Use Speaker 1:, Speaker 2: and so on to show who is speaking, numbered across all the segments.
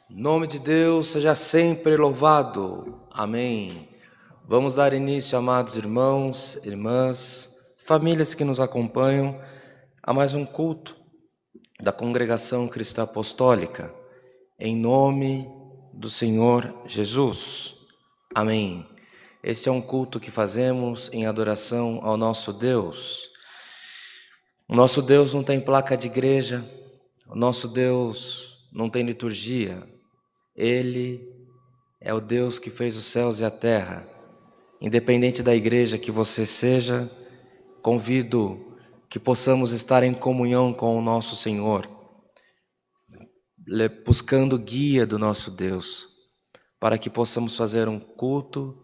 Speaker 1: Nome de Deus seja sempre louvado. Amém. Vamos dar início, amados irmãos, irmãs, famílias que nos acompanham, a mais um culto da Congregação Cristã Apostólica, em nome do Senhor Jesus. Amém. Este é um culto que fazemos em adoração ao nosso Deus. O nosso Deus não tem placa de igreja, o nosso Deus não tem liturgia. Ele é o Deus que fez os céus e a terra. Independente da igreja que você seja, convido que possamos estar em comunhão com o nosso Senhor, buscando guia do nosso Deus, para que possamos fazer um culto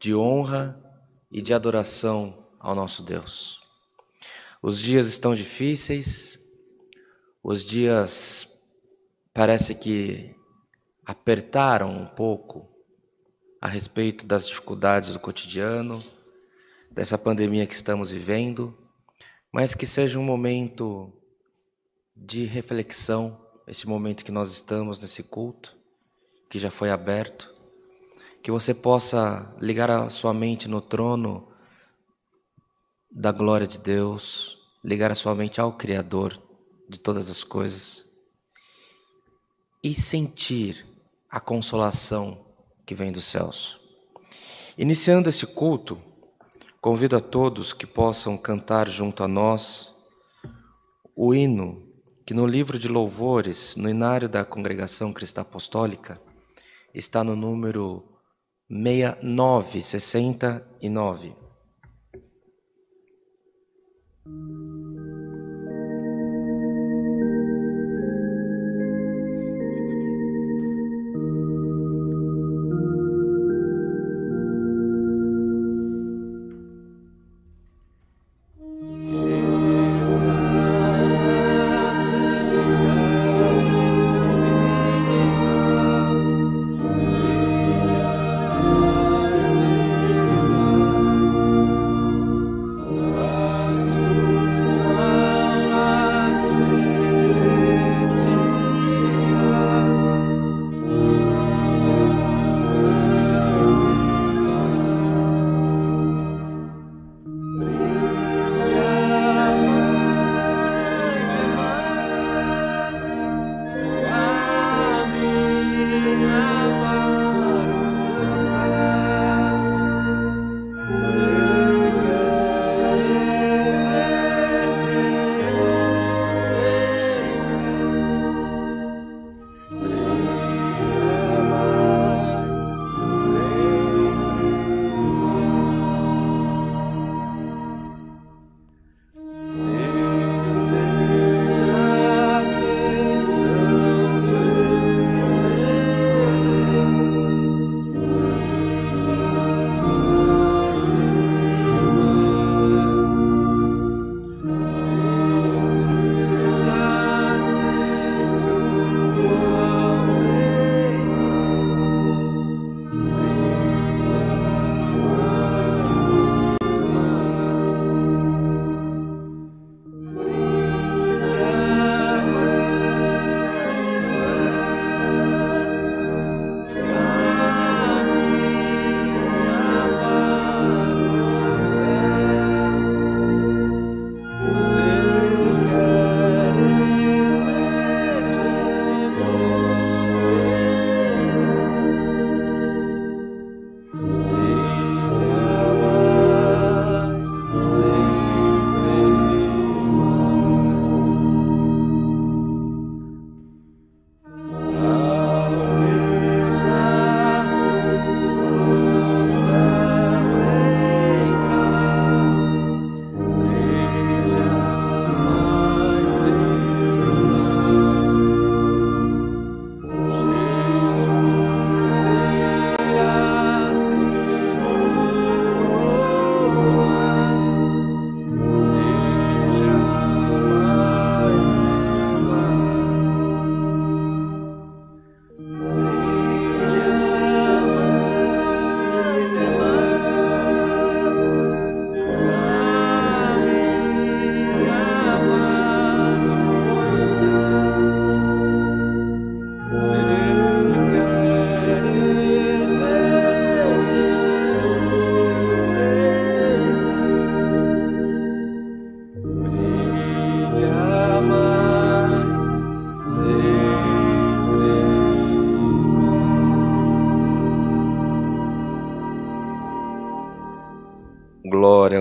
Speaker 1: de honra e de adoração ao nosso Deus. Os dias estão difíceis, os dias parece que apertaram um pouco a respeito das dificuldades do cotidiano, dessa pandemia que estamos vivendo, mas que seja um momento de reflexão, esse momento que nós estamos nesse culto, que já foi aberto, que você possa ligar a sua mente no trono da glória de Deus, ligar a sua mente ao Criador de todas as coisas e sentir a consolação que vem dos céus. Iniciando esse culto, convido a todos que possam cantar junto a nós o hino que no livro de louvores, no inário da Congregação Cristã Apostólica, está no número 6969.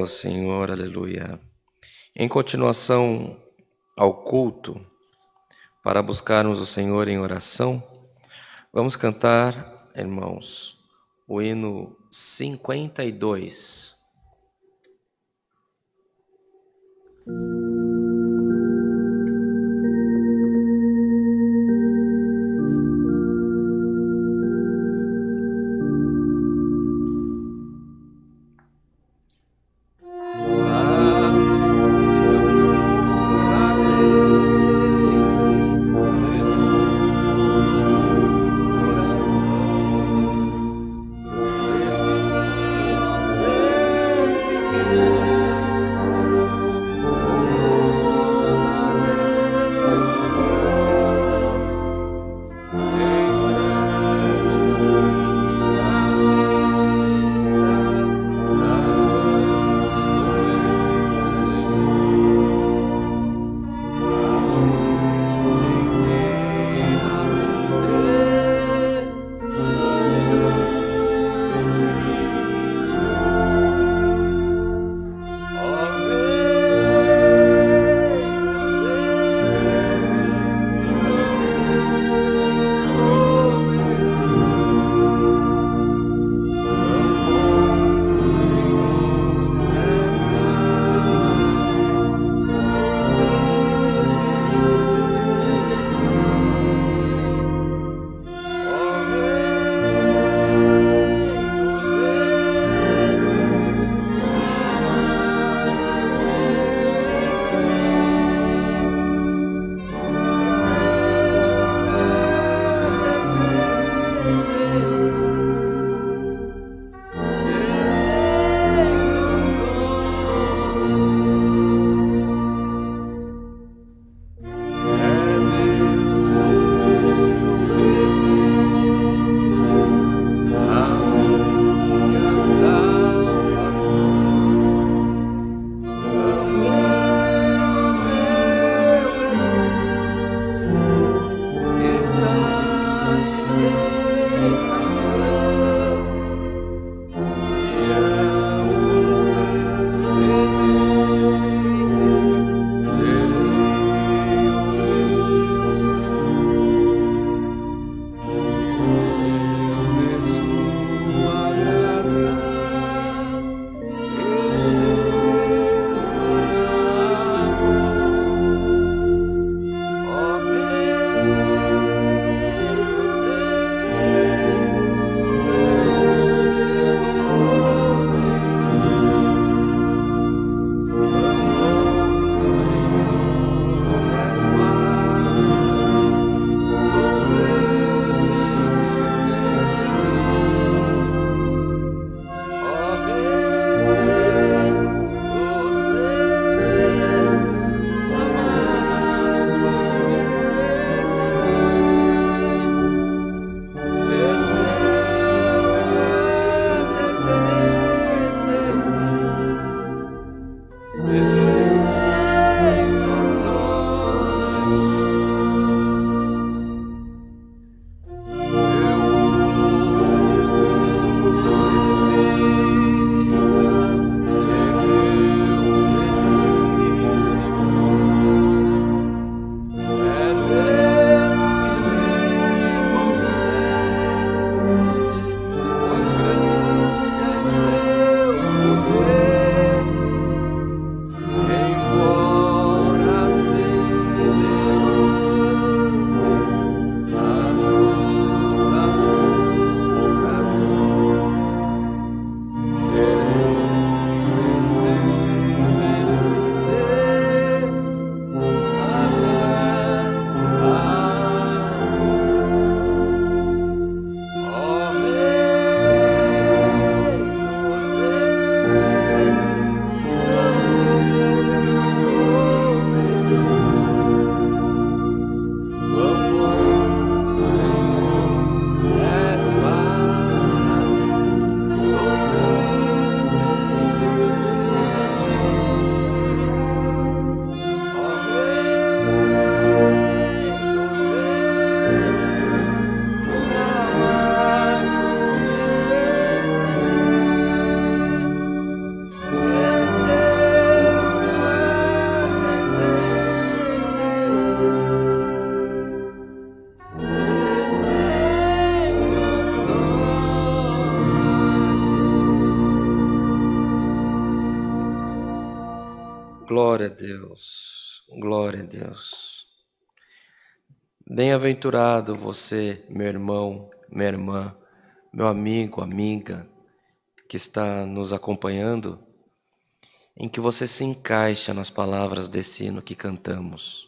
Speaker 1: ao Senhor, aleluia. Em continuação ao culto, para buscarmos o Senhor em oração, vamos cantar, irmãos, o hino 52.
Speaker 2: Oh
Speaker 1: Glória a Deus, glória a Deus. Bem-aventurado você, meu irmão, minha irmã, meu amigo, amiga, que está nos acompanhando, em que você se encaixa nas palavras desse hino que cantamos,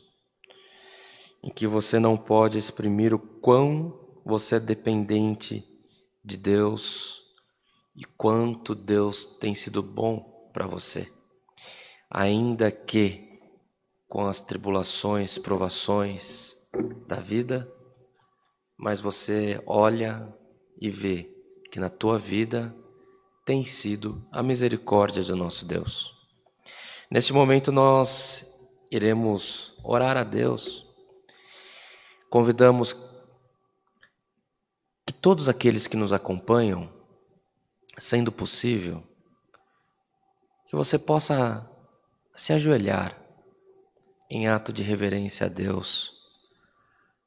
Speaker 1: em que você não pode exprimir o quão você é dependente de Deus e quanto Deus tem sido bom para você. Ainda que com as tribulações, provações da vida, mas você olha e vê que na tua vida tem sido a misericórdia do nosso Deus. Neste momento nós iremos orar a Deus. Convidamos que todos aqueles que nos acompanham, sendo possível, que você possa se ajoelhar em ato de reverência a Deus.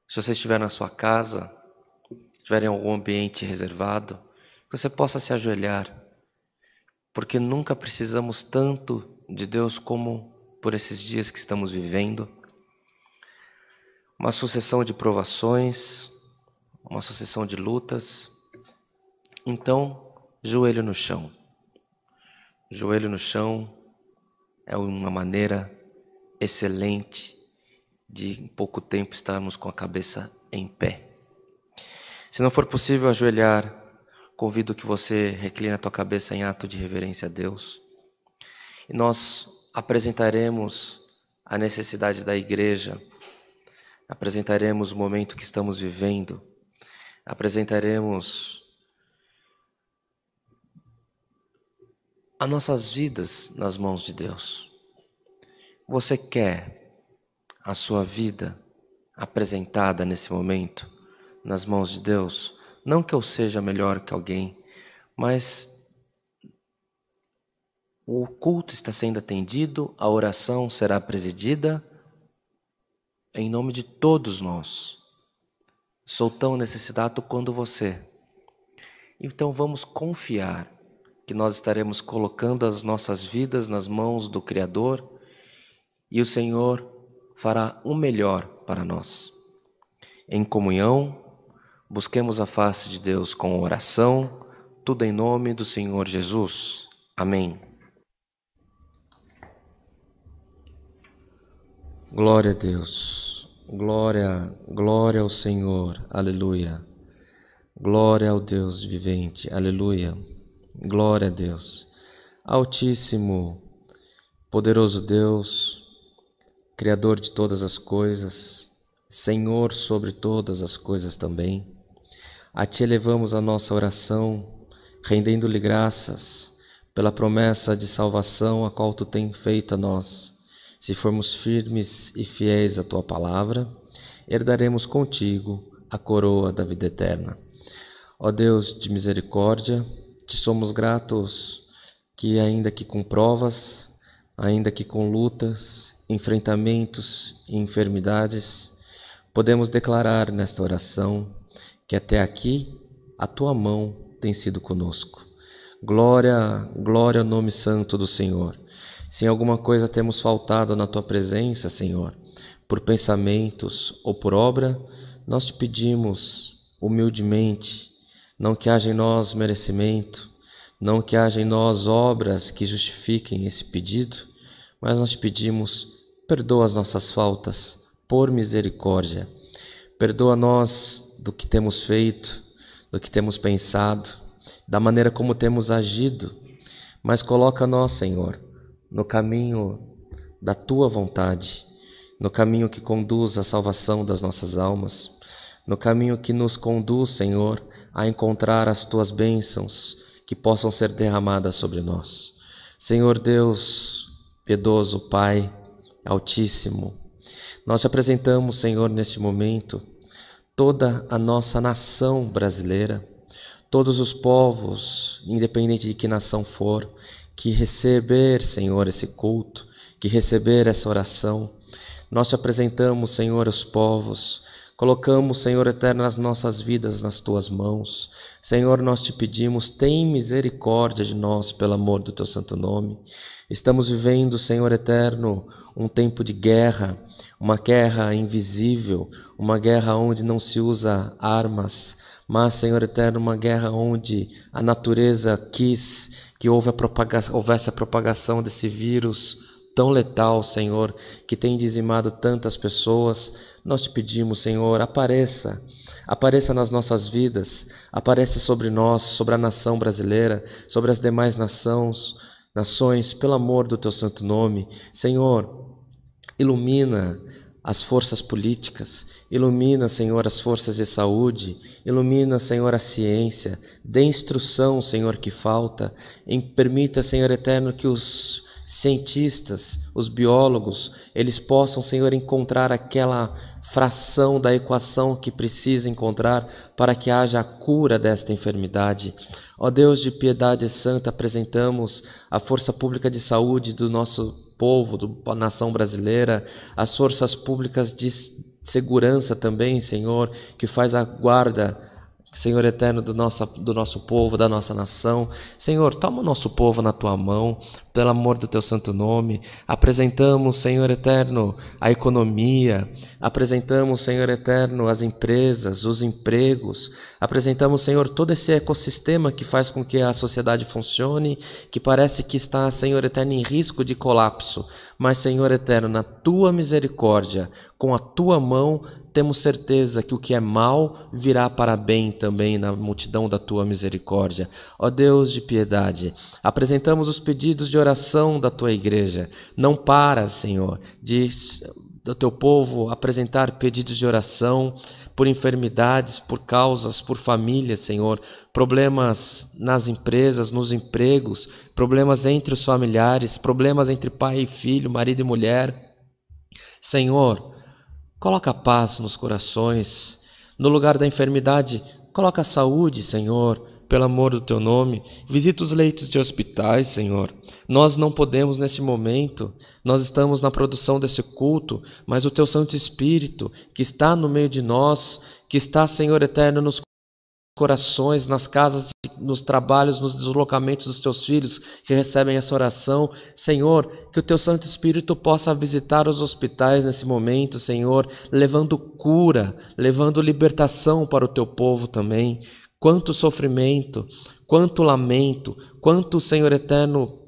Speaker 1: Se você estiver na sua casa, estiver em algum ambiente reservado, que você possa se ajoelhar, porque nunca precisamos tanto de Deus como por esses dias que estamos vivendo. Uma sucessão de provações, uma sucessão de lutas. Então, joelho no chão. Joelho no chão é uma maneira excelente de em pouco tempo estarmos com a cabeça em pé. Se não for possível ajoelhar, convido que você recline a tua cabeça em ato de reverência a Deus. E nós apresentaremos a necessidade da igreja, apresentaremos o momento que estamos vivendo, apresentaremos as nossas vidas nas mãos de Deus. Você quer a sua vida apresentada nesse momento nas mãos de Deus? Não que eu seja melhor que alguém, mas o culto está sendo atendido, a oração será presidida em nome de todos nós. Sou tão necessitado quanto você. Então vamos confiar que nós estaremos colocando as nossas vidas nas mãos do Criador e o Senhor fará o melhor para nós. Em comunhão, busquemos a face de Deus com oração, tudo em nome do Senhor Jesus. Amém. Glória a Deus, glória ao Senhor, aleluia. Glória ao Deus vivente, aleluia. Glória a Deus. Altíssimo, poderoso Deus, Criador de todas as coisas, Senhor sobre todas as coisas também. A Ti elevamos a nossa oração, rendendo-lhe graças pela promessa de salvação a qual Tu tens feito a nós. Se formos firmes e fiéis à Tua palavra, herdaremos contigo a coroa da vida eterna. Ó Deus de misericórdia, Te somos gratos que ainda que com provas, ainda que com lutas, enfrentamentos e enfermidades, podemos declarar nesta oração que até aqui a Tua mão tem sido conosco. Glória ao nome santo do Senhor. Se em alguma coisa temos faltado na Tua presença, Senhor, por pensamentos ou por obra, nós Te pedimos humildemente, não que haja em nós merecimento, não que haja em nós obras que justifiquem esse pedido, mas nós Te pedimos, perdoa as nossas faltas, por misericórdia. Perdoa nós do que temos feito, do que temos pensado, da maneira como temos agido, mas coloca nós, Senhor, no caminho da Tua vontade, no caminho que conduz à salvação das nossas almas, no caminho que nos conduz, Senhor, a encontrar as Tuas bênçãos que possam ser derramadas sobre nós. Senhor Deus, piedoso Pai, Altíssimo, nós Te apresentamos, Senhor, neste momento, toda a nossa nação brasileira, todos os povos, independente de que nação for, que receber, Senhor, esse culto, que receber essa oração. Nós Te apresentamos, Senhor, os povos, Colocamos, Senhor eterno, as nossas vidas nas Tuas mãos. Senhor, nós te pedimos, tem misericórdia de nós, pelo amor do Teu santo nome. Estamos vivendo, Senhor eterno, um tempo de guerra, uma guerra invisível, uma guerra onde não se usa armas, mas, Senhor eterno, uma guerra onde a natureza quis que houvesse a propagação desse vírus tão letal, Senhor, que tem dizimado tantas pessoas. Nós te pedimos, Senhor, apareça nas nossas vidas, apareça sobre nós, sobre a nação brasileira, sobre as demais nações, pelo amor do Teu santo nome. Senhor, ilumina as forças políticas, ilumina, Senhor, as forças de saúde, ilumina, Senhor, a ciência, dê instrução, Senhor, que falta, permita, Senhor eterno, que os cientistas, os biólogos, eles possam, Senhor, encontrar aquela fração da equação que precisa encontrar para que haja a cura desta enfermidade. Ó Deus de piedade santa, apresentamos a força pública de saúde do nosso povo, da nação brasileira, as forças públicas de segurança também, Senhor, que faz a guarda, Senhor eterno, do nosso povo, da nossa nação. Senhor, toma o nosso povo na Tua mão, pelo amor do Teu santo nome. Apresentamos, Senhor eterno, a economia, apresentamos, Senhor eterno, as empresas, os empregos, apresentamos, Senhor, todo esse ecossistema que faz com que a sociedade funcione, que parece que está, Senhor eterno, em risco de colapso. Mas, Senhor eterno, na Tua misericórdia, com a Tua mão, temos certeza que o que é mal virá para bem também na multidão da Tua misericórdia. Ó Deus de piedade, apresentamos os pedidos de oração da Tua igreja. Não para, Senhor, do Teu povo apresentar pedidos de oração por enfermidades, por causas, por famílias, Senhor, problemas nas empresas, nos empregos, problemas entre os familiares, problemas entre pai e filho, marido e mulher. Senhor, coloca paz nos corações. No lugar da enfermidade, coloca saúde, Senhor, pelo amor do Teu nome. Visita os leitos de hospitais, Senhor. Nós não podemos neste momento, nós estamos na produção desse culto, mas o Teu Santo Espírito, que está no meio de nós, que está, Senhor eterno, nos corações, nas casas, nos trabalhos, nos deslocamentos dos Teus filhos que recebem essa oração. Senhor, que o Teu Santo Espírito possa visitar os hospitais nesse momento, Senhor, levando cura, levando libertação para o Teu povo também. Quanto sofrimento, quanto lamento, quanto, Senhor eterno,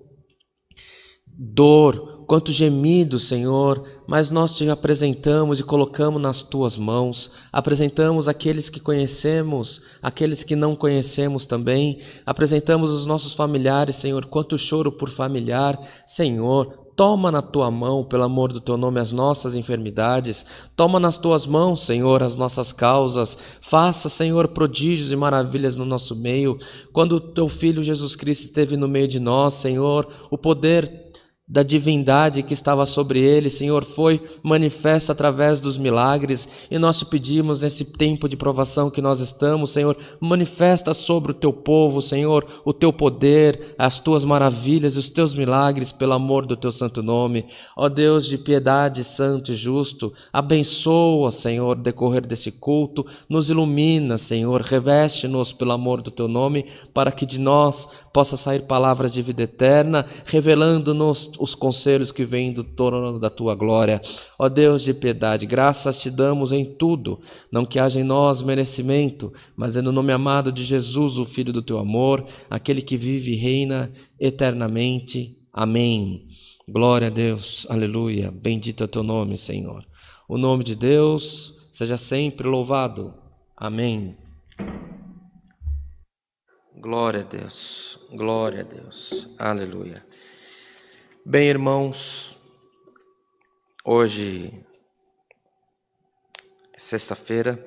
Speaker 1: dor, quanto gemido, Senhor, mas nós Te apresentamos e colocamos nas Tuas mãos, apresentamos aqueles que conhecemos, aqueles que não conhecemos também, apresentamos os nossos familiares, Senhor, quanto choro por familiar, Senhor, toma na Tua mão, pelo amor do Teu nome, as nossas enfermidades, toma nas Tuas mãos, Senhor, as nossas causas, faça, Senhor, prodígios e maravilhas no nosso meio. Quando o Teu Filho Jesus Cristo esteve no meio de nós, Senhor, o poder da divindade que estava sobre ele, Senhor, foi manifesta através dos milagres, e nós Te pedimos nesse tempo de provação que nós estamos, Senhor, manifesta sobre o Teu povo, Senhor, o Teu poder, as Tuas maravilhas e os Teus milagres, pelo amor do Teu santo nome. Ó Deus de piedade, santo e justo, abençoa, Senhor, o decorrer desse culto, nos ilumina, Senhor, reveste-nos pelo amor do Teu nome, para que de nós possa sair palavras de vida eterna, revelando-nos os conselhos que vêm do trono da Tua glória. Ó Deus de piedade, graças Te damos em tudo, não que haja em nós merecimento, mas é no nome amado de Jesus, o Filho do Teu amor, aquele que vive e reina eternamente. Amém. Glória a Deus, aleluia, bendito é o Teu nome, Senhor. O nome de Deus seja sempre louvado. Amém. Glória a Deus, aleluia. Bem, irmãos, hoje é sexta-feira,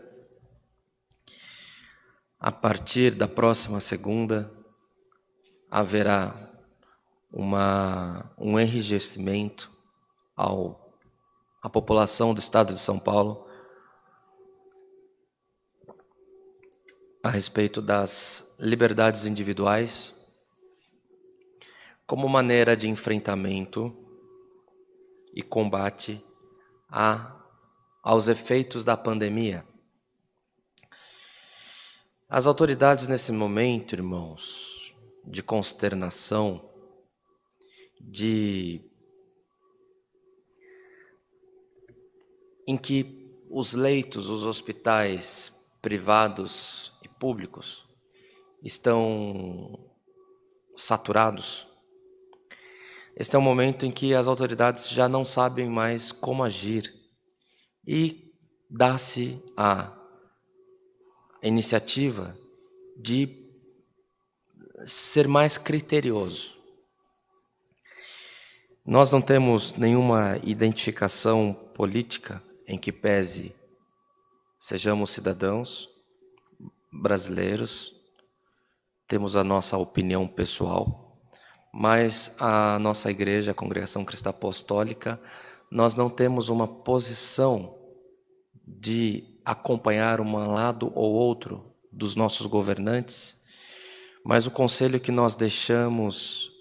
Speaker 1: a partir da próxima segunda haverá um enrijecimento à população do estado de São Paulo a respeito das liberdades individuais, como maneira de enfrentamento e combate aos efeitos da pandemia. As autoridades nesse momento, irmãos, de consternação, em que os leitos, os hospitais privados e públicos estão saturados. Este é um momento em que as autoridades já não sabem mais como agir e dá-se a iniciativa de ser mais criterioso. Nós não temos nenhuma identificação política em que pese sejamos cidadãos brasileiros, temos a nossa opinião pessoal, mas a nossa igreja, a Congregação Cristã Apostólica, nós não temos uma posição de acompanhar um lado ou outro dos nossos governantes, mas o conselho que nós deixamos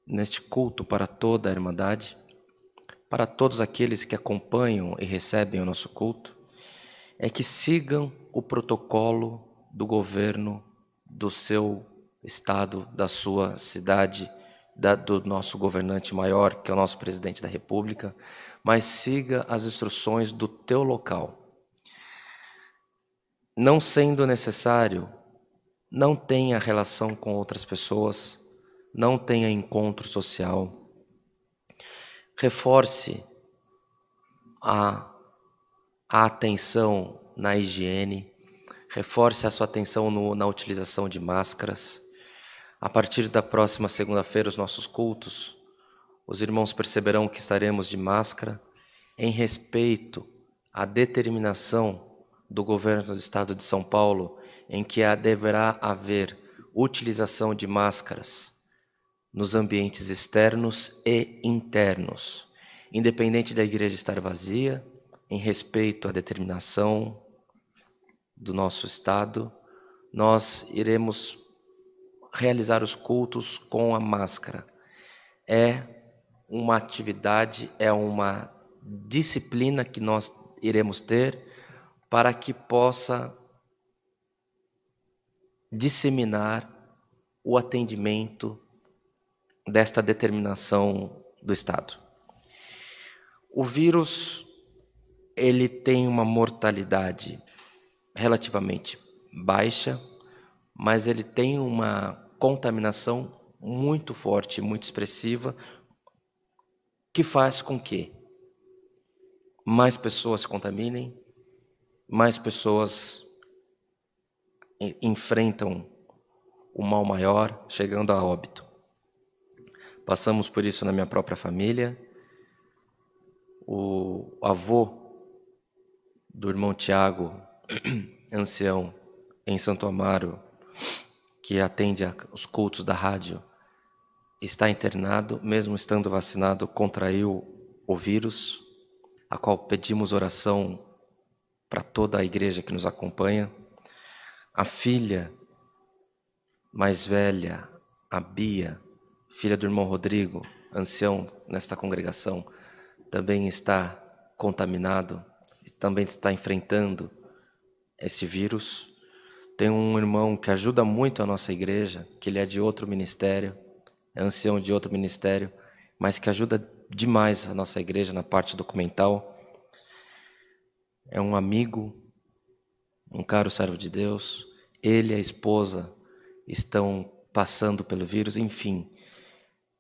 Speaker 1: neste culto para toda a Irmandade, para todos aqueles que acompanham e recebem o nosso culto, é que sigam o protocolo do governo do seu estado, da sua cidade, do nosso governante maior, que é o nosso presidente da República, mas siga as instruções do teu local. Não sendo necessário, não tenha relação com outras pessoas, não tenha encontro social. Reforce a atenção na higiene, reforce a sua atenção na utilização de máscaras. A partir da próxima segunda-feira, os nossos cultos, os irmãos perceberão que estaremos de máscara em respeito à determinação do governo do estado de São Paulo, em que deverá haver utilização de máscaras nos ambientes externos e internos, independente da igreja estar vazia, em respeito à determinação do nosso estado, nós iremos realizar os cultos com a máscara. É uma atividade, é uma disciplina que nós iremos ter para que possa disseminar o atendimento desta determinação do Estado. O vírus, ele tem uma mortalidade relativamente baixa, mas ele tem uma contaminação muito forte, muito expressiva, que faz com que mais pessoas se contaminem, mais pessoas enfrentam o mal maior, chegando a óbito. Passamos por isso na minha própria família. O avô do irmão Tiago, ancião, em Santo Amaro, que atende os cultos da rádio, está internado, mesmo estando vacinado, contraiu o vírus, a qual pedimos oração para toda a igreja que nos acompanha. A filha mais velha, a Bia, filha do irmão Rodrigo, ancião nesta congregação, também está contaminado, também está enfrentando esse vírus. Tem um irmão que ajuda muito a nossa igreja, que ele é de outro ministério, é ancião de outro ministério, mas que ajuda demais a nossa igreja na parte documental. É um amigo, um caro servo de Deus. Ele e a esposa estão passando pelo vírus, enfim.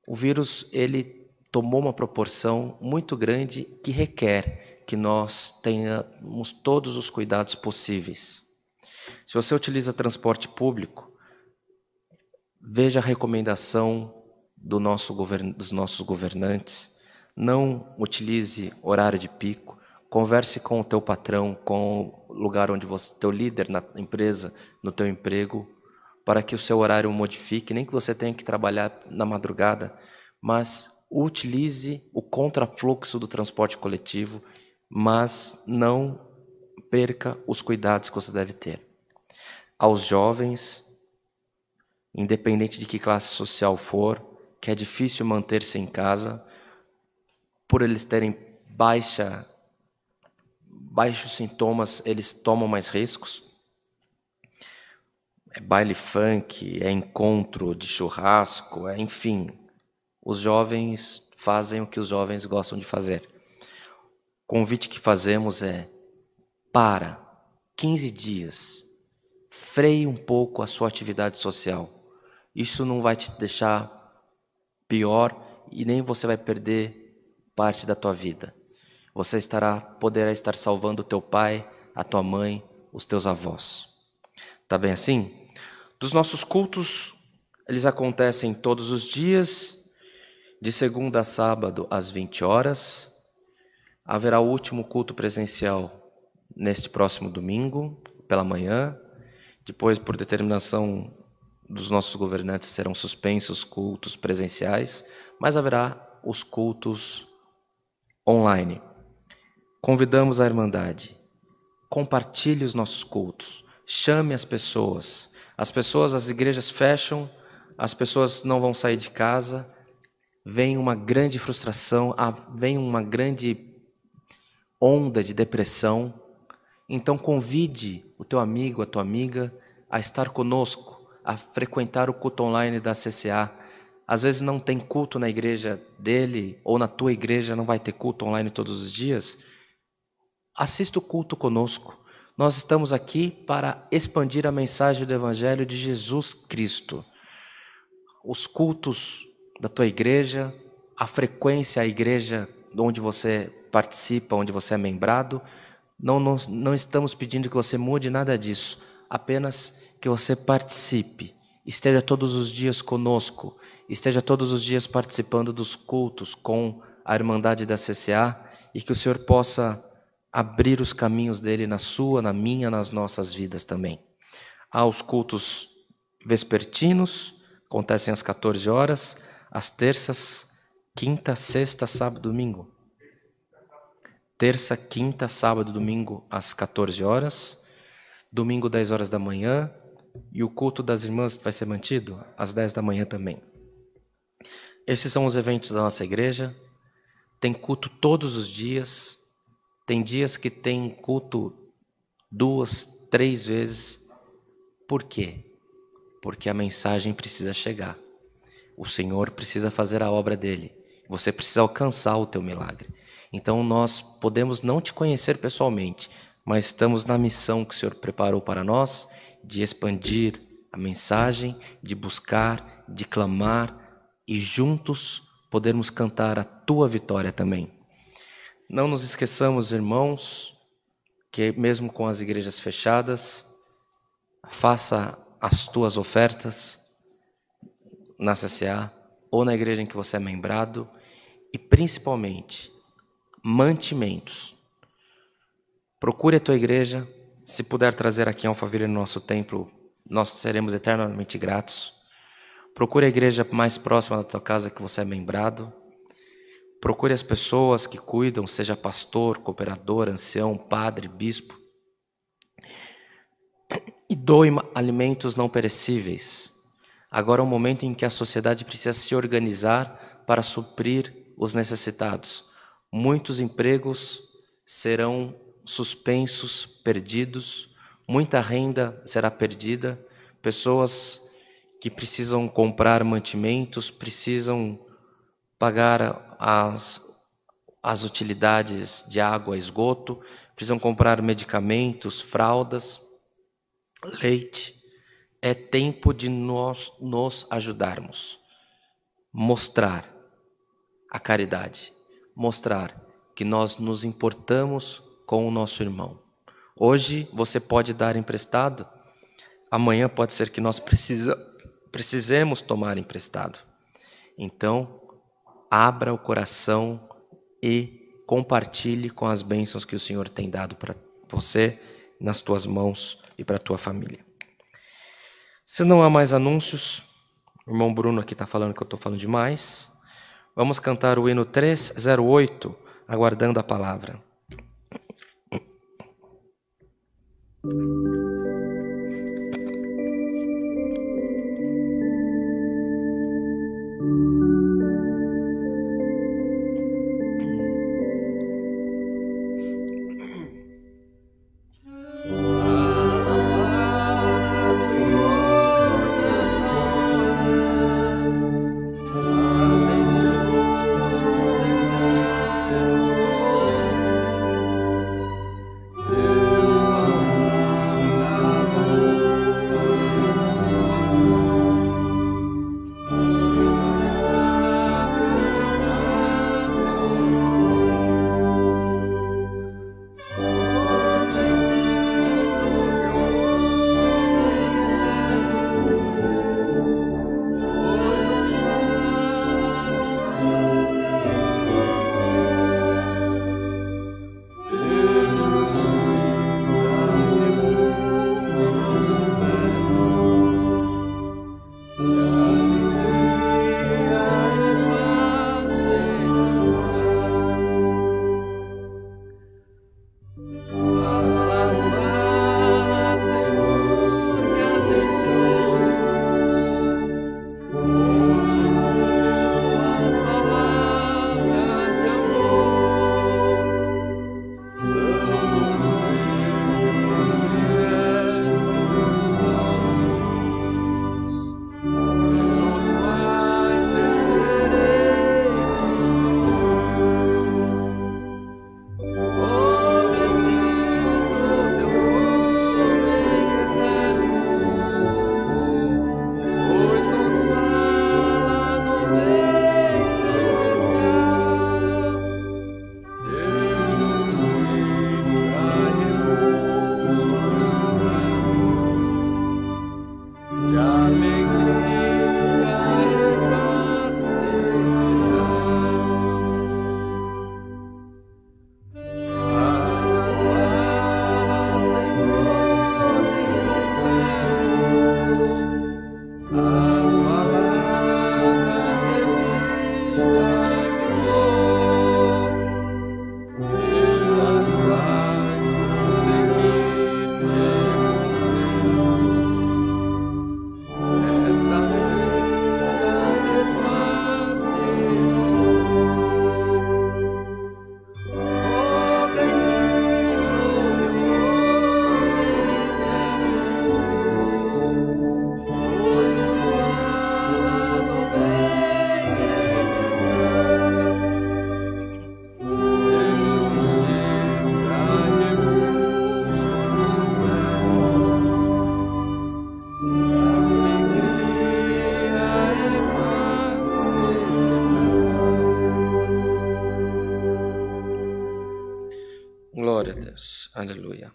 Speaker 1: O vírus, ele tomou uma proporção muito grande que requer que nós tenhamos todos os cuidados possíveis. Se você utiliza transporte público, veja a recomendação dos nossos governantes. Não utilize horário de pico. Converse com o teu patrão, com o lugar onde você, teu líder na empresa, no teu emprego, para que o seu horário modifique, nem que você tenha que trabalhar na madrugada, mas utilize o contrafluxo do transporte coletivo, mas não perca os cuidados que você deve ter. Aos jovens, independente de que classe social for, que é difícil manter-se em casa, por eles terem baixos sintomas, eles tomam mais riscos. é baile funk, é encontro de churrasco, enfim. Os jovens fazem o que os jovens gostam de fazer. O convite que fazemos é: para 15 dias, freie um pouco a sua atividade social. Isso não vai te deixar pior e nem você vai perder parte da tua vida. Você poderá estar salvando o teu pai, a tua mãe, os teus avós. Tá bem assim? Dos nossos cultos, eles acontecem todos os dias, de segunda a sábado às 20 horas. Haverá o último culto presencial neste próximo domingo, pela manhã. Depois, por determinação dos nossos governantes, serão suspensos os cultos presenciais, mas haverá os cultos online. Convidamos a Irmandade, compartilhe os nossos cultos, chame as pessoas. As igrejas fecham, as pessoas não vão sair de casa, vem uma grande frustração, vem uma grande onda de depressão. Então convide o teu amigo, a tua amiga a estar conosco, a frequentar o culto online da CCA. Às vezes não tem culto na igreja dele, ou na tua igreja não vai ter culto online todos os dias. Assista o culto conosco. Nós estamos aqui para expandir a mensagem do Evangelho de Jesus Cristo. Os cultos da tua igreja, a frequência à igreja onde você participa, onde você é membrado, não estamos pedindo que você mude nada disso, apenas que você participe, esteja todos os dias conosco, esteja todos os dias participando dos cultos com a Irmandade da CCA e que o Senhor possa abrir os caminhos dele na sua, na minha, nas nossas vidas também. Há os cultos vespertinos, acontecem às 14 horas, às terças, quinta, sexta, sábado, domingo. Terça, quinta, sábado, domingo, às 14 horas. Domingo, 10 horas da manhã. E o culto das irmãs vai ser mantido às 10 da manhã também. Esses são os eventos da nossa igreja. Tem culto todos os dias. Tem dias que tem culto 2, 3 vezes. Por quê? Porque a mensagem precisa chegar. O Senhor precisa fazer a obra dele. Você precisa alcançar o teu milagre. Então nós podemos não te conhecer pessoalmente, mas estamos na missão que o Senhor preparou para nós, de expandir a mensagem, de buscar, de clamar e juntos podermos cantar a tua vitória também. Não nos esqueçamos, irmãos, que mesmo com as igrejas fechadas, faça as tuas ofertas na CCA ou na igreja em que você é membrado e principalmente mantimentos. Procure a tua igreja, se puder trazer aqui em Alphaville no nosso templo, nós seremos eternamente gratos. Procure a igreja mais próxima da tua casa que você é membrado. Procure as pessoas que cuidam, seja pastor, cooperador, ancião, padre, bispo. E doe alimentos não perecíveis. Agora é um momento em que a sociedade precisa se organizar para suprir os necessitados. Muitos empregos serão suspensos, perdidos, muita renda será perdida, pessoas que precisam comprar mantimentos, precisam pagar as utilidades de água, esgoto, precisam comprar medicamentos, fraldas, leite. É tempo de nós nos ajudarmos, mostrar a caridade, mostrar que nós nos importamos com o nosso irmão. Hoje você pode dar emprestado, amanhã pode ser que nós precisemos tomar emprestado. Então, abra o coração e compartilhe com as bênçãos que o Senhor tem dado para você, nas tuas mãos e para a tua família. Se não há mais anúncios, o irmão Bruno aqui está falando que eu estou falando demais. Vamos cantar o hino 308, aguardando a palavra. Glória a Deus. Aleluia.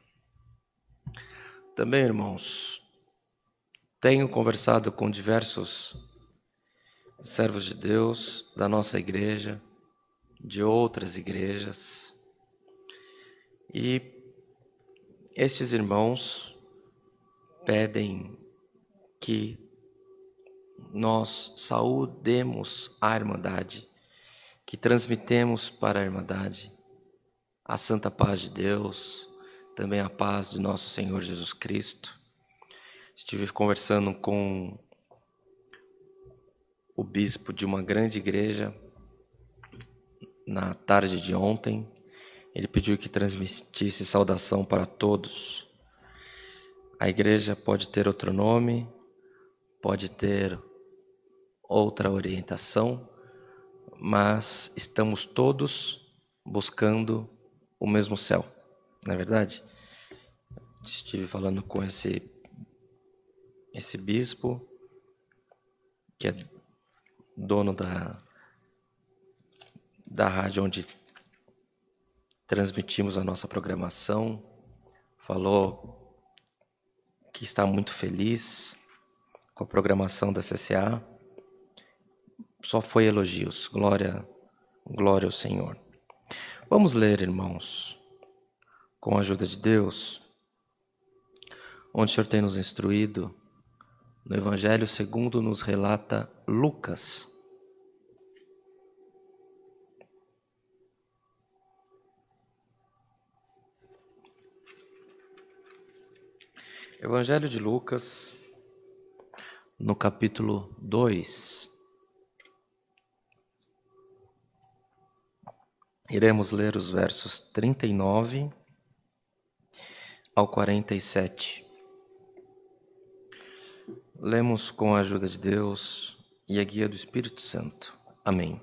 Speaker 1: Também, irmãos, tenho conversado com diversos servos de Deus da nossa igreja, de outras igrejas, e estes irmãos pedem que nós saúdemos a Irmandade, que transmitemos para a Irmandade a santa paz de Deus, também a paz de nosso Senhor Jesus Cristo. Estive conversando com o bispo de uma grande igreja na tarde de ontem. Ele pediu que transmitisse saudação para todos. A igreja pode ter outro nome, pode ter outra orientação, mas estamos todos buscando o mesmo céu, não é verdade? Estive falando com esse bispo, que é dono da rádio onde transmitimos a nossa programação, falou que está muito feliz com a programação da CCA. Só foi elogios. Glória ao Senhor. Vamos ler, irmãos, com a ajuda de Deus, onde o Senhor tem nos instruído, no Evangelho segundo nos relata Lucas. Evangelho de Lucas, no capítulo 2. Iremos ler os versos 39 ao 47. Lemos com a ajuda de Deus e a guia do Espírito Santo. Amém.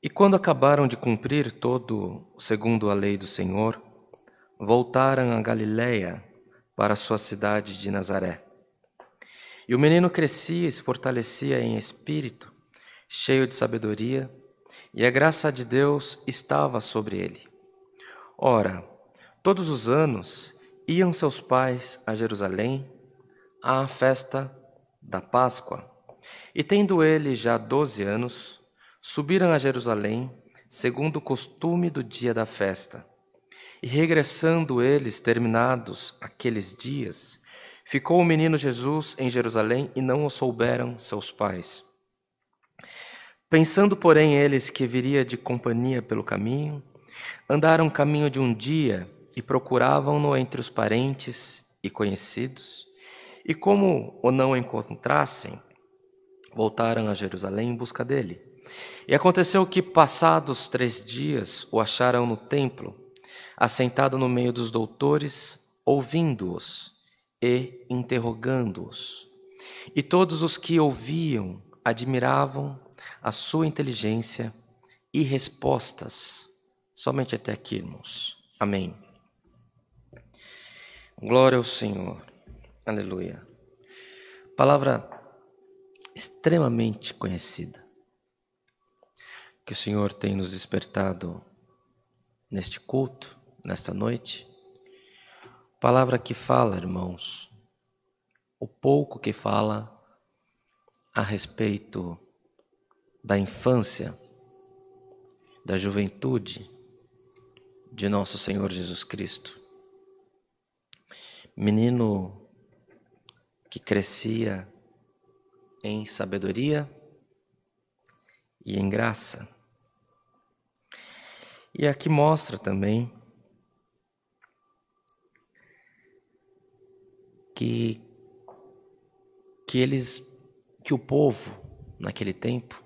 Speaker 1: E quando acabaram de cumprir todo segundo a lei do Senhor, voltaram a Galiléia para a sua cidade de Nazaré. E o menino crescia e se fortalecia em espírito, cheio de sabedoria, e a graça de Deus estava sobre ele. Ora, todos os anos iam seus pais a Jerusalém à festa da Páscoa. E tendo ele já 12 anos, subiram a Jerusalém, segundo o costume do dia da festa. E regressando eles, terminados aqueles dias, ficou o menino Jesus em Jerusalém e não o souberam seus pais. Pensando, porém, eles que viria de companhia pelo caminho, andaram caminho de um dia e procuravam-no entre os parentes e conhecidos, e como o não encontrassem, voltaram a Jerusalém em busca dele. E aconteceu que, passados 3 dias, o acharam no templo, assentado no meio dos doutores, ouvindo-os e interrogando-os. E todos os que ouviam admiravam a sua inteligência e respostas. Somente até aqui, irmãos. Amém. Glória ao Senhor. Aleluia. Palavra extremamente conhecida, que o Senhor tem nos despertado neste culto, nesta noite. Palavra que fala, irmãos, o pouco que fala a respeito da infância, da juventude de nosso Senhor Jesus Cristo. Menino que crescia em sabedoria e em graça. E aqui mostra também que o povo naquele tempo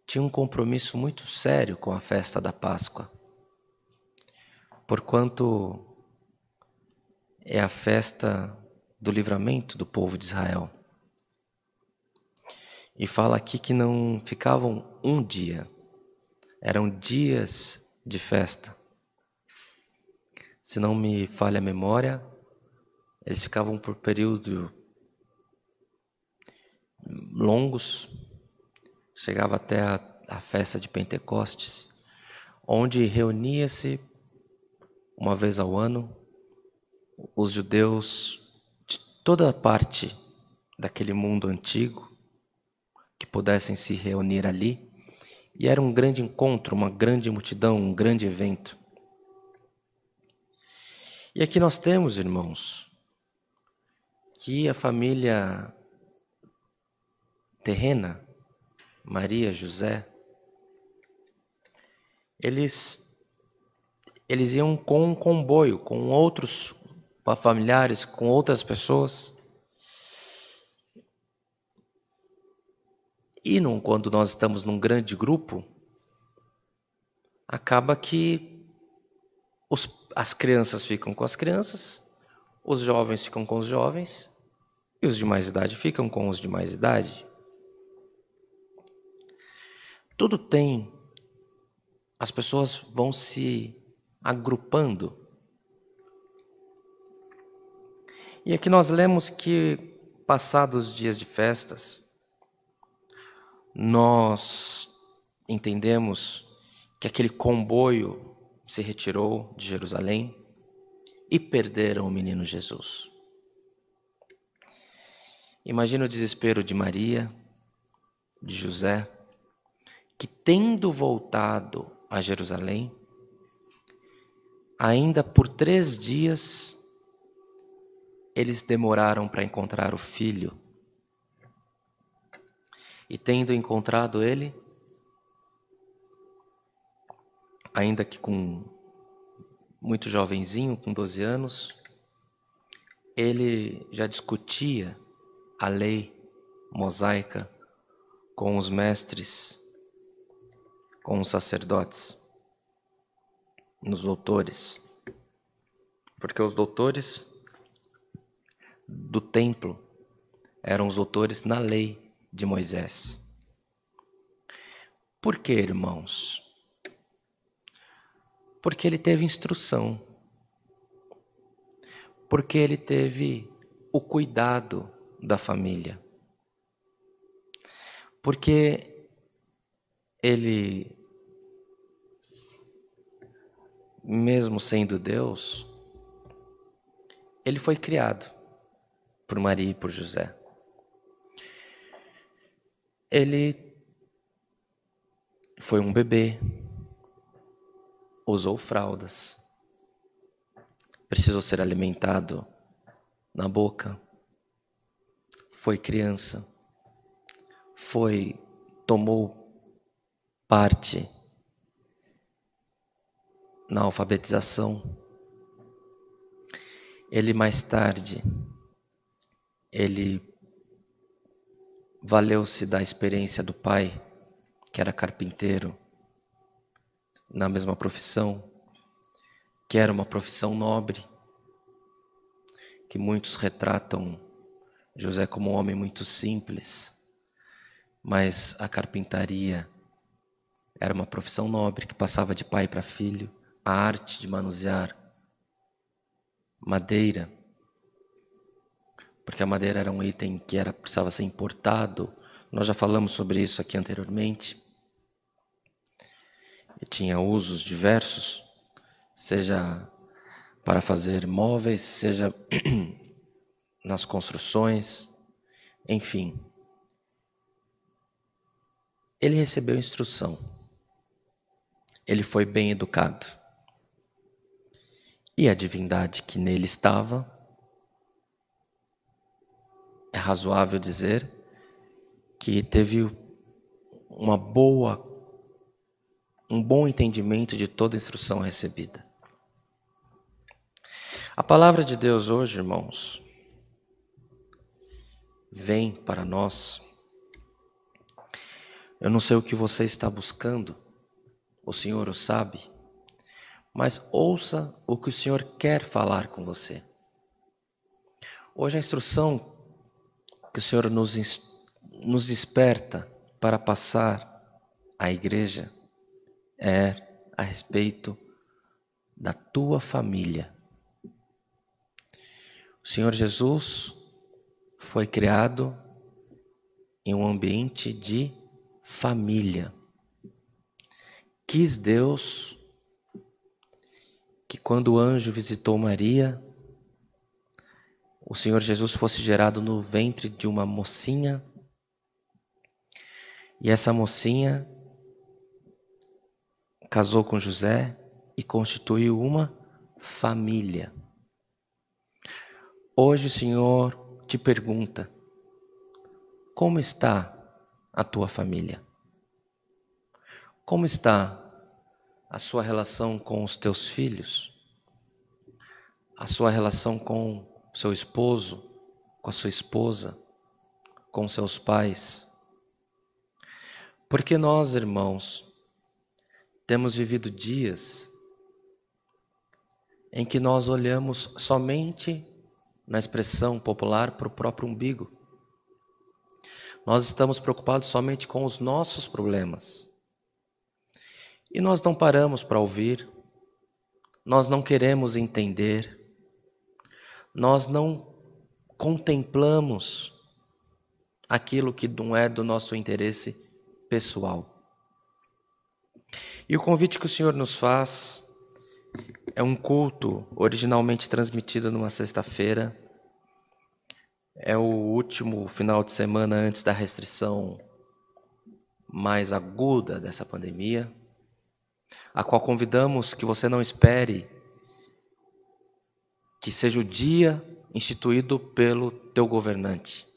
Speaker 1: tinha um compromisso muito sério com a festa da Páscoa, porquanto é a festa do livramento do povo de Israel. E fala aqui que não ficavam um dia, eram dias de festa. Se não me falha a memória, eles ficavam por período longos, chegava até a festa de Pentecostes, onde reunia-se uma vez ao ano os judeus de toda a parte daquele mundo antigo que pudessem se reunir ali. E era um grande encontro, uma grande multidão, um grande evento. E aqui nós temos, irmãos, que a família terrena, Maria, José, eles iam com um comboio, com outros familiares, com outras pessoas. E quando nós estamos num grande grupo, acaba que as crianças ficam com as crianças, os jovens ficam com os jovens e os de mais idade ficam com os de mais idade. Tudo tem, as pessoas vão se agrupando. E aqui nós lemos que, passados os dias de festas, nós entendemos que aquele comboio se retirou de Jerusalém e perderam o menino Jesus. Imagina o desespero de Maria, de José, que tendo voltado a Jerusalém, ainda por 3 dias, eles demoraram para encontrar o filho. E tendo encontrado ele, ainda que muito jovenzinho, com 12 anos, ele já discutia a lei mosaica com os mestres, com os sacerdotes, nos doutores. Porque os doutores do templo eram os doutores na lei de Moisés. Por que, irmãos? Porque ele teve instrução. Porque ele teve o cuidado da família. Porque ele, mesmo sendo Deus, ele foi criado por Maria e por José. Ele foi um bebê, usou fraldas, precisou ser alimentado na boca, foi criança, tomou parte na alfabetização. Ele mais tarde, ele valeu-se da experiência do pai, que era carpinteiro, na mesma profissão, que era uma profissão nobre, que muitos retratam José como um homem muito simples, mas a carpintaria era uma profissão nobre que passava de pai para filho, a arte de manusear madeira, porque a madeira era um item que precisava ser importado. Nós já falamos sobre isso aqui anteriormente. E tinha usos diversos, seja para fazer móveis, seja nas construções, enfim. Ele recebeu instrução. Ele foi bem educado. E a divindade que nele estava, é razoável dizer que teve um bom entendimento de toda a instrução recebida. A palavra de Deus hoje, irmãos, vem para nós. Eu não sei o que você está buscando, o Senhor o sabe, mas ouça o que o Senhor quer falar com você. Hoje a instrução que o Senhor nos desperta para passar à igreja é a respeito da tua família. O Senhor Jesus foi criado em um ambiente de família. quis Deus que quando o anjo visitou Maria, o Senhor Jesus fosse gerado no ventre de uma mocinha, e essa mocinha casou com José e constituiu uma família. Hoje o Senhor te pergunta: como está a tua família? Como está a sua relação com os teus filhos? A sua relação com o seu esposo, com a sua esposa, com seus pais? Porque nós, irmãos, temos vivido dias em que nós olhamos somente, na expressão popular, para o próprio umbigo. Nós estamos preocupados somente com os nossos problemas. E nós não paramos para ouvir, nós não queremos entender, nós não contemplamos aquilo que não é do nosso interesse pessoal. E o convite que o Senhor nos faz é um culto originalmente transmitido numa sexta-feira. É o último final de semana antes da restrição mais aguda dessa pandemia, a qual convidamos que você não espere que seja o dia instituído pelo teu governante.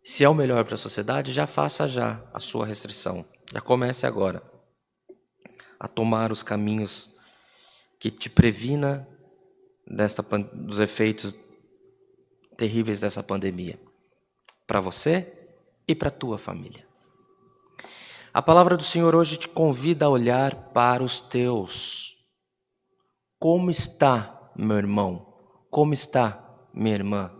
Speaker 1: Se é o melhor para a sociedade, já faça já a sua restrição. Já comece agora a tomar os caminhos que te previna dos efeitos terríveis dessa pandemia, para você e para a tua família. A palavra do Senhor hoje te convida a olhar para os teus. Como está, meu irmão? Como está, minha irmã?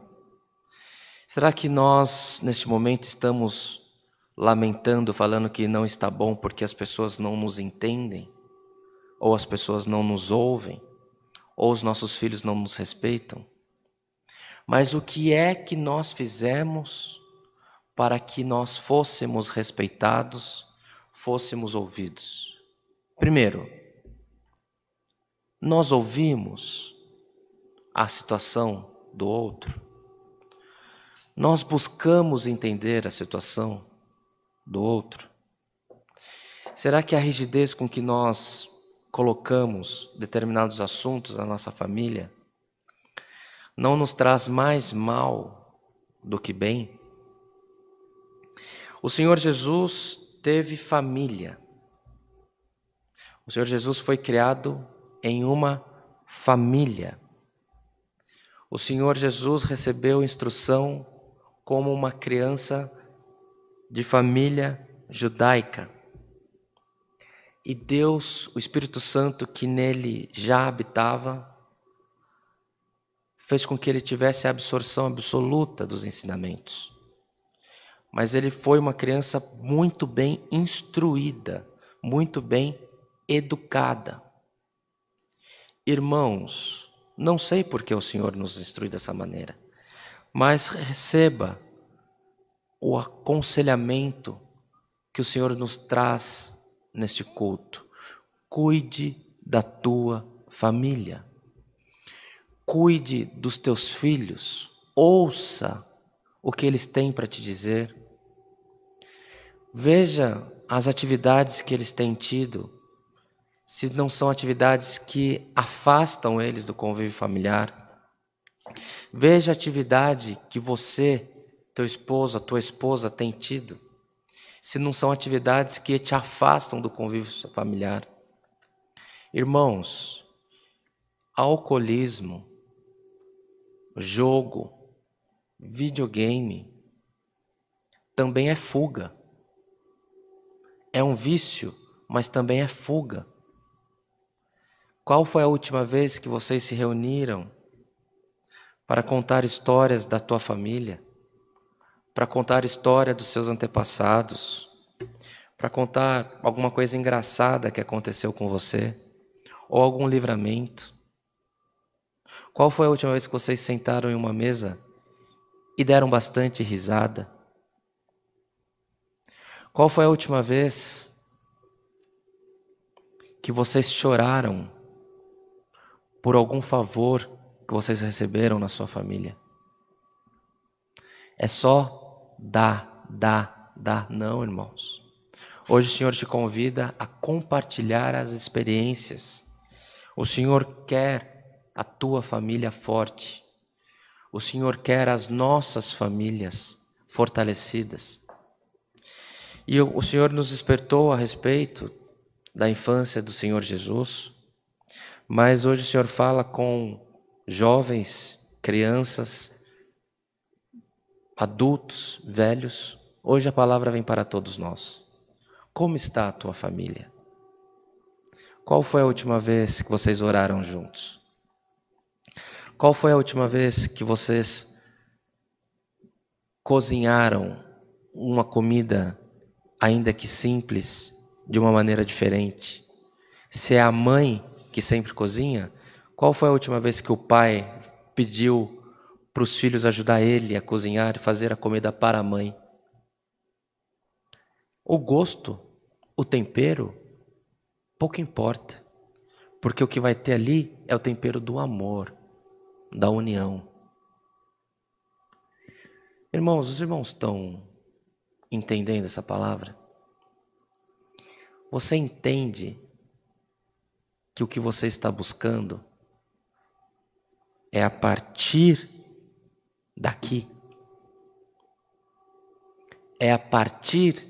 Speaker 1: Será que nós, neste momento, estamos lamentando, falando que não está bom porque as pessoas não nos entendem? Ou as pessoas não nos ouvem? Ou os nossos filhos não nos respeitam? Mas o que é que nós fizemos para que nós fôssemos respeitados, fôssemos ouvidos? Primeiro, nós ouvimos a situação do outro. Nós buscamos entender a situação do outro. Será que a rigidez com que nós colocamos determinados assuntos na nossa família não nos traz mais mal do que bem? O Senhor Jesus teve família. O Senhor Jesus foi criado em uma família. O Senhor Jesus recebeu instrução como uma criança de família judaica. E Deus, o Espírito Santo que nele já habitava, fez com que ele tivesse a absorção absoluta dos ensinamentos. Mas ele foi uma criança muito bem instruída, muito bem educada. Irmãos, não sei por que o Senhor nos instrui dessa maneira, mas receba o aconselhamento que o Senhor nos traz neste culto. Cuide da tua família. Cuide dos teus filhos. Ouça o que eles têm para te dizer. Veja as atividades que eles têm tido, se não são atividades que afastam eles do convívio familiar. Veja a atividade que você, teu esposo, a tua esposa tem tido, se não são atividades que te afastam do convívio familiar. Irmãos, alcoolismo, jogo, videogame, também é fuga. É um vício, mas também é fuga. Qual foi a última vez que vocês se reuniram para contar histórias da tua família? Para contar história dos seus antepassados? Para contar alguma coisa engraçada que aconteceu com você? Ou algum livramento? Qual foi a última vez que vocês sentaram em uma mesa e deram bastante risada? Qual foi a última vez que vocês choraram por algum favor que vocês receberam na sua família. É só dar, dar, dar. Não, irmãos. Hoje o Senhor te convida a compartilhar as experiências. O Senhor quer a tua família forte. O Senhor quer as nossas famílias fortalecidas. E o Senhor nos despertou a respeito da infância do Senhor Jesus, mas hoje o Senhor fala com jovens, crianças, adultos, velhos. Hoje a palavra vem para todos nós. Como está a tua família? Qual foi a última vez que vocês oraram juntos? Qual foi a última vez que vocês cozinharam uma comida, ainda que simples, de uma maneira diferente? Se é a mãe que sempre cozinha, qual foi a última vez que o pai pediu para os filhos ajudar ele a cozinhar e fazer a comida para a mãe? O gosto, o tempero, pouco importa, porque o que vai ter ali é o tempero do amor, da união. Irmãos, os irmãos estão entendendo essa palavra? Você entende que o que você está buscando é a partir daqui? É a partir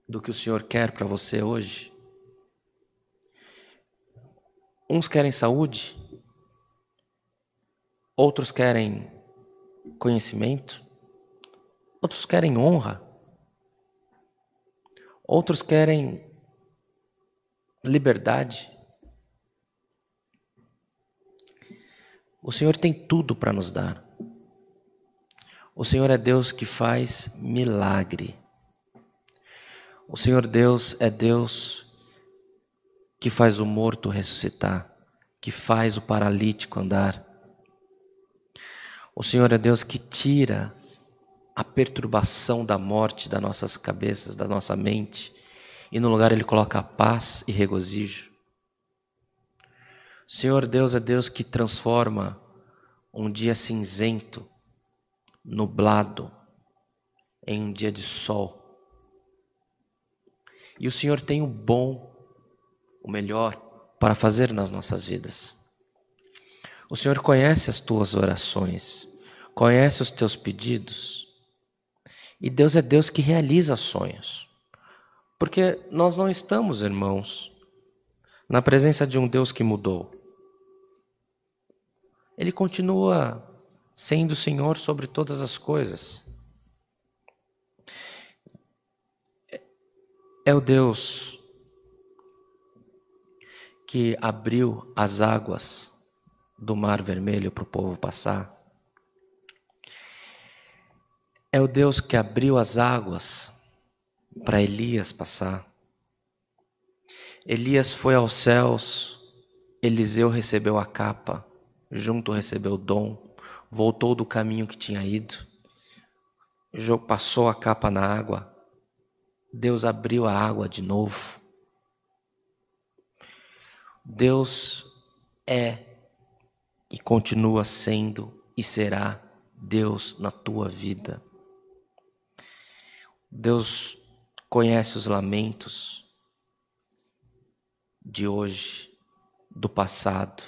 Speaker 1: do que o Senhor quer para você hoje? Uns querem saúde, outros querem conhecimento, outros querem honra, outros querem liberdade. O Senhor tem tudo para nos dar. O Senhor é Deus que faz milagre. O Senhor Deus é Deus que faz o morto ressuscitar, que faz o paralítico andar. O Senhor é Deus que tira a perturbação da morte das nossas cabeças, da nossa mente, e no lugar Ele coloca paz e regozijo. O Senhor Deus é Deus que transforma um dia cinzento, nublado, em um dia de sol. E o Senhor tem o bom, o melhor para fazer nas nossas vidas. O Senhor conhece as tuas orações, conhece os teus pedidos. E Deus é Deus que realiza sonhos. Porque nós não estamos, irmãos, na presença de um Deus que mudou. Ele continua sendo o Senhor sobre todas as coisas. É o Deus que abriu as águas do Mar Vermelho para o povo passar. É o Deus que abriu as águas para Elias passar. Elias foi aos céus, Eliseu recebeu a capa, junto recebeu o dom, voltou do caminho que tinha ido, passou a capa na água, Deus abriu a água de novo. Deus é e continua sendo e será Deus na tua vida. Deus conhece os lamentos de hoje, do passado,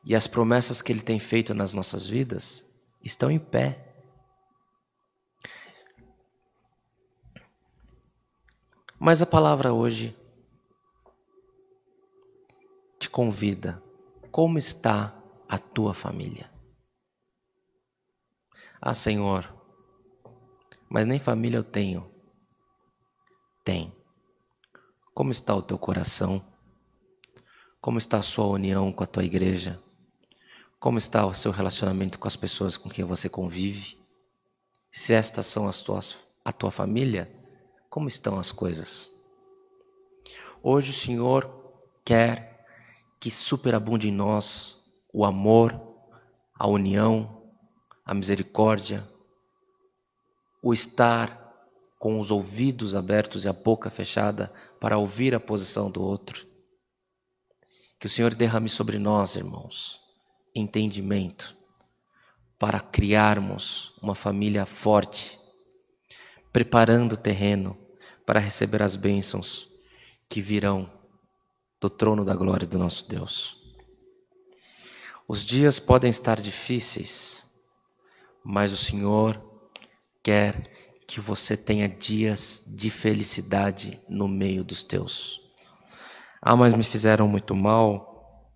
Speaker 1: e as promessas que Ele tem feito nas nossas vidas estão em pé. Mas a palavra hoje te convida. Como está a tua família? Ah, Senhor, mas nem família eu tenho. Tem. Como está o teu coração? Como está a sua união com a tua igreja? Como está o seu relacionamento com as pessoas com quem você convive? Se estas são a tua família, como estão as coisas? Hoje o Senhor quer que superabunde em nós o amor, a união, a misericórdia, o estar com os ouvidos abertos e a boca fechada para ouvir a posição do outro. Que o Senhor derrame sobre nós, irmãos, entendimento para criarmos uma família forte, preparando o terreno para receber as bênçãos que virão do trono da glória do nosso Deus. Os dias podem estar difíceis, mas o Senhor quer que você tenha dias de felicidade no meio dos teus. Ah, mas me fizeram muito mal,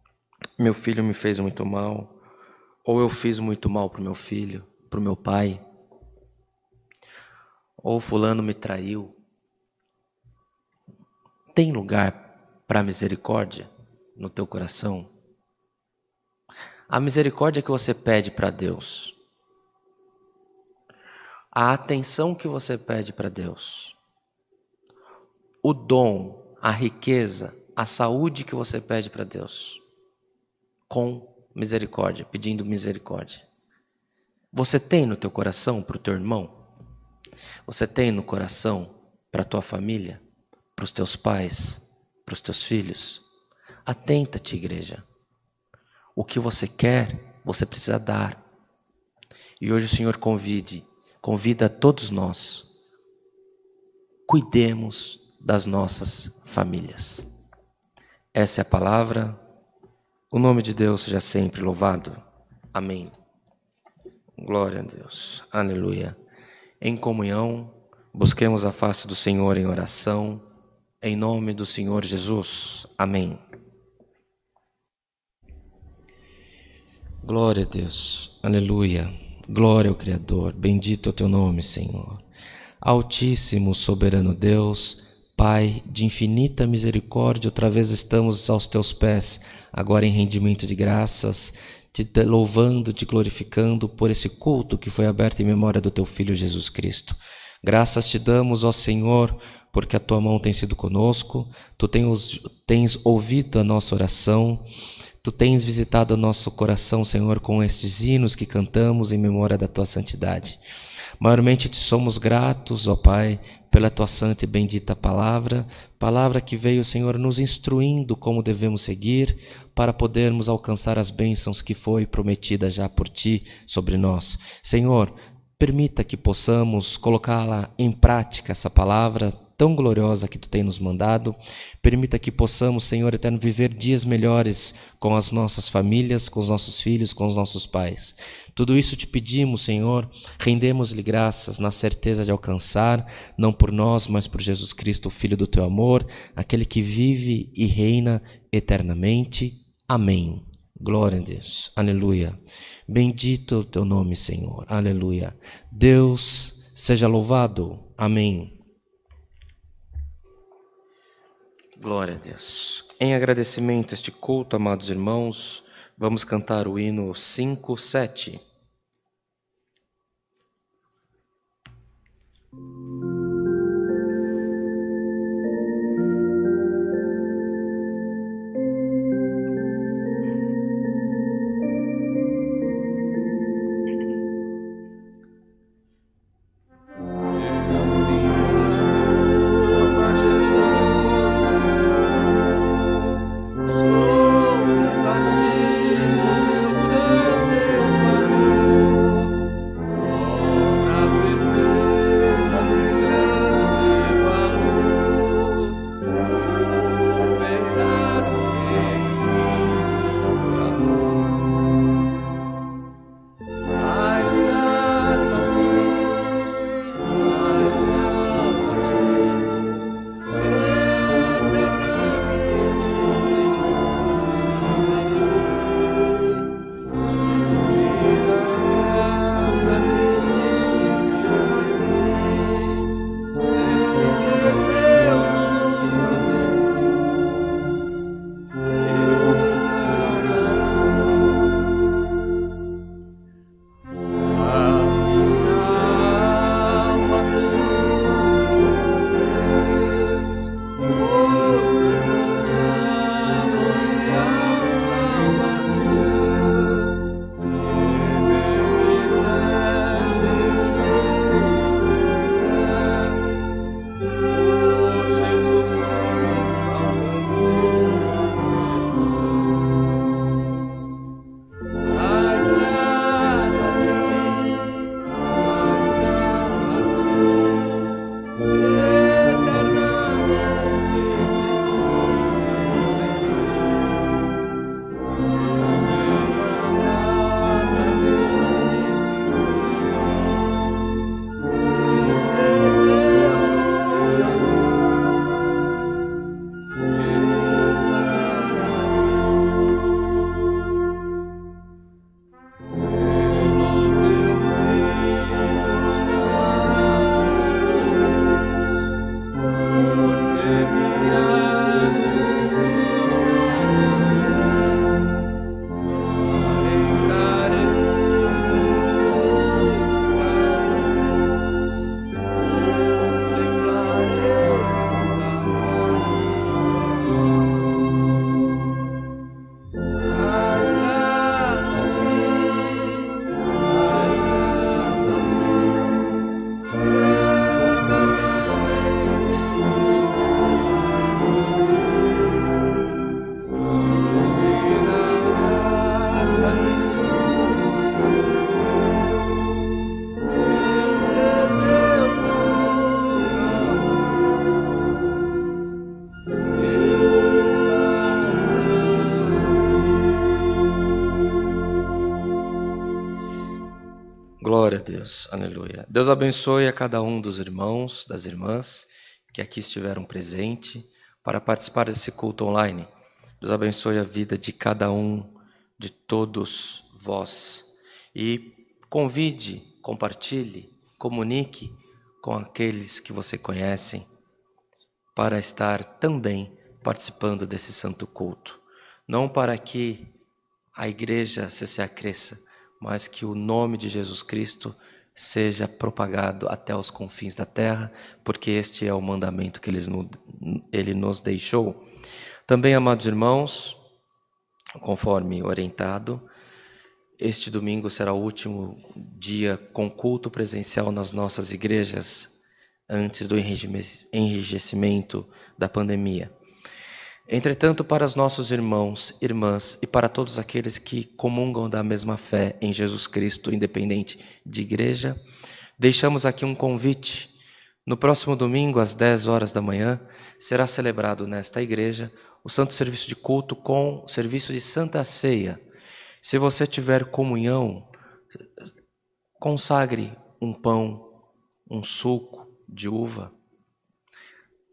Speaker 1: meu filho me fez muito mal, ou eu fiz muito mal para o meu filho, para o meu pai, ou fulano me traiu. Tem lugar para misericórdia no teu coração? A misericórdia que você pede para Deus, a atenção que você pede para Deus, o dom, a riqueza, a saúde que você pede para Deus, com misericórdia, pedindo misericórdia. Você tem no teu coração para o teu irmão? Você tem no coração para a tua família? Para os teus pais? Para os teus filhos? Atenta-te, igreja. O que você quer, você precisa dar. E hoje o Senhor convida todos nós, cuidemos das nossas famílias. Essa é a palavra. O nome de Deus seja sempre louvado. Amém. Glória a Deus. Aleluia. Em comunhão, busquemos a face do Senhor em oração, em nome do Senhor Jesus. Amém. Glória a Deus. Aleluia. Glória ao Criador. Bendito é o teu nome, Senhor. Altíssimo, soberano Deus, Pai de infinita misericórdia, outra vez estamos aos teus pés, agora em rendimento de graças, te louvando, te glorificando por esse culto que foi aberto em memória do teu Filho Jesus Cristo. Graças te damos, ó Senhor, porque a tua mão tem sido conosco, tu tens ouvido a nossa oração, tu tens visitado o nosso coração, Senhor, com estes hinos que cantamos em memória da tua santidade. Maiormente te somos gratos, ó Pai, pela tua santa e bendita palavra que veio, Senhor, nos instruindo como devemos seguir para podermos alcançar as bênçãos que foi prometida já por ti sobre nós. Senhor, permita que possamos colocá-la em prática, essa palavra tão gloriosa que tu tem nos mandado. Permita que possamos, Senhor eterno, viver dias melhores com as nossas famílias, com os nossos filhos, com os nossos pais. Tudo isso te pedimos, Senhor, rendemos-lhe graças na certeza de alcançar, não por nós, mas por Jesus Cristo, o Filho do teu amor, aquele que vive e reina eternamente. Amém. Glória a Deus. Aleluia. Bendito o teu nome, Senhor. Aleluia. Deus seja louvado. Amém. Glória a Deus. Em agradecimento a este culto, amados irmãos, vamos cantar o hino 5:7.
Speaker 2: Obra perfeita de
Speaker 1: Glória a Deus, aleluia. Deus abençoe a cada um dos irmãos, das irmãs que aqui estiveram presentes para participar desse culto online. Deus abençoe a vida de cada um, de todos vós. E convide, compartilhe, comunique com aqueles que você conhecem para estar também participando desse santo culto. Não para que a igreja se acresça, mas que o nome de Jesus Cristo seja propagado até os confins da terra, porque este é o mandamento que Ele nos deixou. Também, amados irmãos, conforme orientado, este domingo será o último dia com culto presencial nas nossas igrejas, antes do enrijecimento da pandemia. Entretanto, para os nossos irmãos, irmãs e para todos aqueles que comungam da mesma fé em Jesus Cristo, independente de igreja, deixamos aqui um convite. No próximo domingo, às 10 horas da manhã, será celebrado nesta igreja o santo serviço de culto com serviço de Santa Ceia. Se você tiver comunhão, consagre um pão, um suco de uva,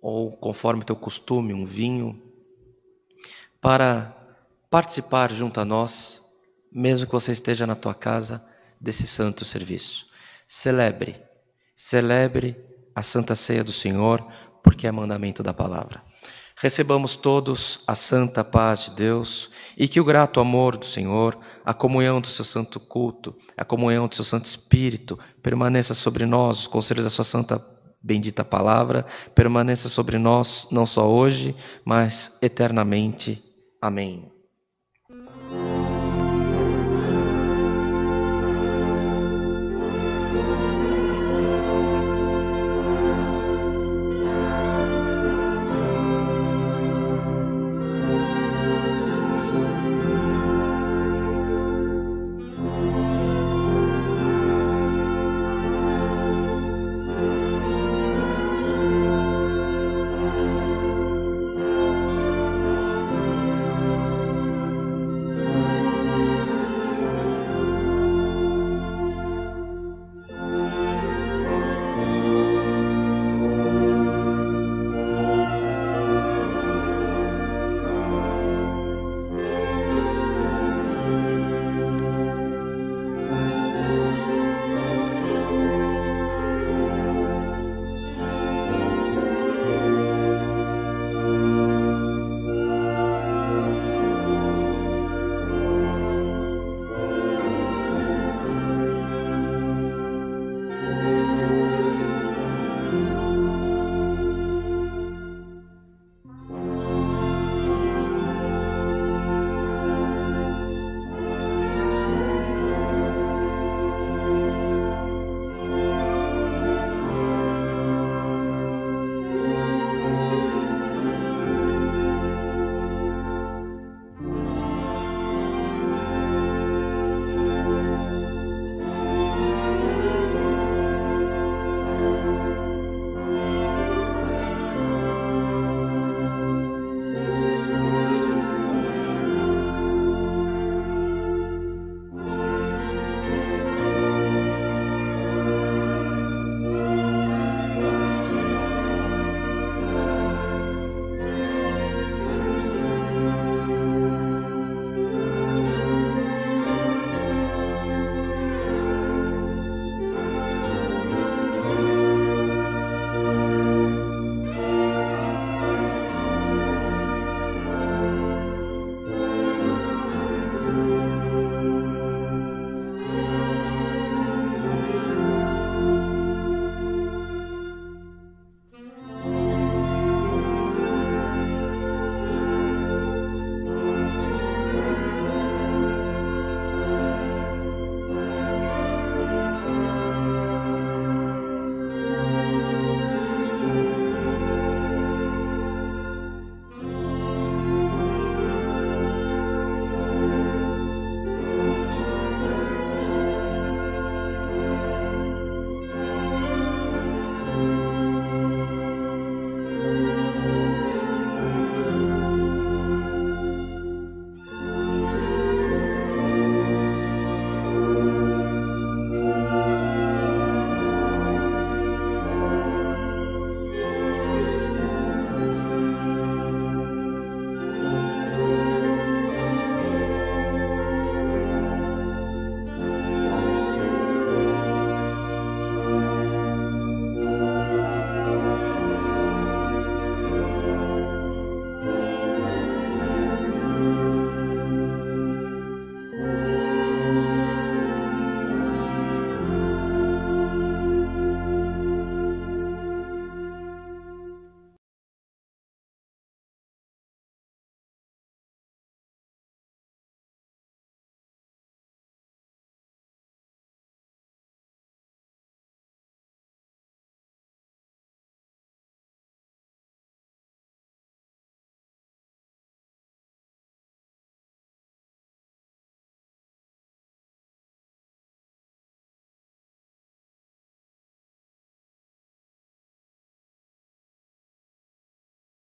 Speaker 1: ou conforme teu costume, um vinho, para participar junto a nós, mesmo que você esteja na tua casa, desse santo serviço. Celebre a Santa Ceia do Senhor, porque é mandamento da palavra. Recebamos todos a santa paz de Deus e que o grato amor do Senhor, a comunhão do seu santo culto, a comunhão do seu Santo Espírito permaneça sobre nós, os conselhos da sua santa bendita palavra permaneça sobre nós, não só hoje, mas eternamente. Amém.